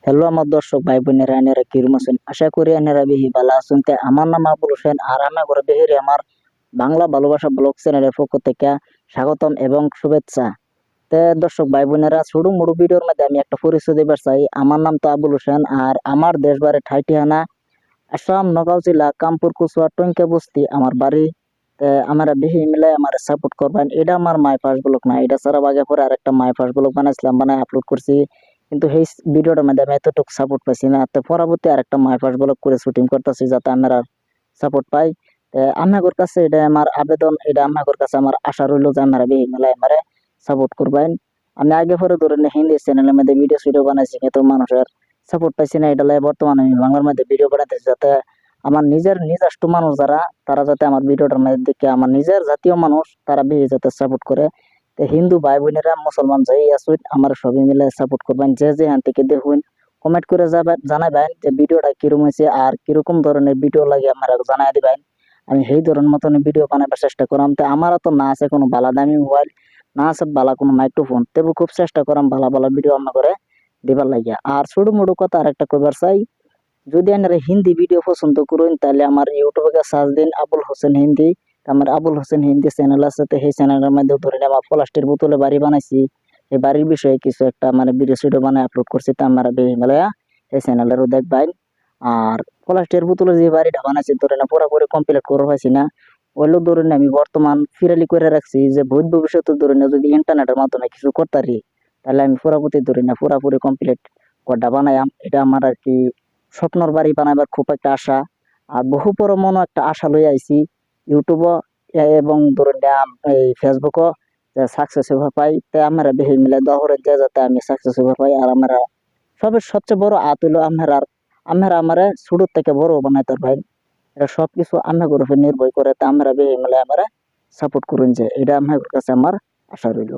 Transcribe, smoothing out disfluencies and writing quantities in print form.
Hello আমার দর্শক ভাই বোনেরা, এনারা কিরম আছেন? আশা করি এনারা বেহি ভালো আছেন। আমার নাম আবুল হোসেন, আর আমি করে বেহিরে আমার বাংলা ভালোবাসা ব্লগ চ্যানেলের পক্ষ থেকে স্বাগতম এবং শুভেচ্ছা। দর্শক ভাই বোনেরা, ছোট মোটো ভিডিওর মধ্যে আমি একটা পরিচয় দিবার চাই। আমার নাম তো আবুল হোসেন, আর আমার দেশ বাড়ি ঠাইটিহানা আসাম, নগাঁও জেলা, কামপুর কুচুয়া, টঙ্কা বস্তি আমার বাড়ি। আমরা বেহি মিলে আমার সাপোর্ট করবেন। এটা আমার মাই ফার্স্ট ব্লগ না, এটা ছাড়া আগে পরে আরেকটা মাই ফার্স্ট ব্লগ বানাইছিলাম, বানাই আপলোড করছি। কিন্তু এই ভিডিওটার মধ্যে আমি এতটুকু সাপোর্ট পাইছি না। তো পরবর্তী আরেকটা মাই ফার্স্ট ব্লগ করে শুটিং করতেছি যাতে আমরা সাপোর্ট পাই। আমার কাছে এটা আমার আবেদন, এটা আমার কাছে আমার আশা রইল যে আমরা বেহি মিলে আমারে সাপোর্ট করবেন। আমি আগে পরে ধরে হিন্দি চ্যানেলের মধ্যে ভিডিও বানাইছি, কিন্তু মানুষের সাপোর্ট পাইছি না। এটা লাই বর্তমানে আমি বাংলার মধ্যে ভিডিও বানাইতেছি যাতে আমার নিজের নিজস্ব মানুষ যারা, তারা যাতে আমার ভিডিওটার মধ্যে দেখে আমার নিজের জাতীয় মানুষ তারা বেশি যাতে সাপোর্ট করে। তো হিন্দু ভাই বোনেরা, মুসলমান যাই আসুন, আমার সবাই মিলে সাপোর্ট করবেন। যে যেখান থেকে দেখুন কমেন্ট করে যাবেন, জানাবেন যে ভিডিওটা কিরকম হয়েছে আর কিরকম ধরনের ভিডিও লাগে আমার জানাই দিবেন। আমি সেই ধরনের মতন ভিডিও বানাবার চেষ্টা করাম। তো আমারও তো না আছে কোনো ভালো দামি মোবাইল, না আছে ভালো কোনো মাইক্রোফোন, তবু খুব চেষ্টা করাম ভালো ভালো ভিডিও আমার করে দিবার লাগিয়া। আর ছোট মোটো কথা আর একটা কইবার চাই, যদি আপনারা হিন্দি ভিডিও পছন্দ করেন তাহলে আমার ইউটিউবে সার্চ দিন আবুল হোসেন হিন্দি। আমার আবুল হোসেন হিন্দি চ্যানেল আছে। তো সেই চ্যানেলের মধ্যে ধরেন আমার প্লাস্টিকের বোতলে বাড়ি বানাইছি, এই বাড়ির বিষয়ে কিছু একটা মানে ভিডিও বানায় আপলোড করছি। তো আমার বেহিমালয়া এই চ্যানেলেরও দেখবেন। আর প্লাস্টিকের বোতলে যে বাড়িটা বানাইছি ধরেন পুরোপুরি কমপ্লিট করে পাইছি না, ওইগুলো ধরেন আমি বর্তমান ফিরালি করে রাখছি যে ভবিষ্যতে ধরেন যদি ইন্টারনেটের মাধ্যমে কিছু করতে পারি তাহলে আমি পুরাপুরি ধরেন পুরাপুরি কমপ্লিট কটা বানাইম। এটা আমার আর কি স্বপ্নর বাড়ি বানাবার খুব একটা আশা। আর বহু বড় মনো একটা আশা লই আইছি ইউটিউবও এবং ধরুন এই ফেসবুকও সাকসেস পাই। তাই আমরা বেশি মিলে দোয়া করেন যে যাতে আমি সাকসেস পাই। আর আমরা সবের সবচেয়ে বড় আত হইলো আমরা আমারে ছোট থেকে বড় বানাইতে ভাই। এটা সবকিছু আমার উপর নির্ভর করে। তা আমরা বেশি মিলে আমরা সাপোর্ট করুন, যে এটা আমার কাছে আমার আশা রইল।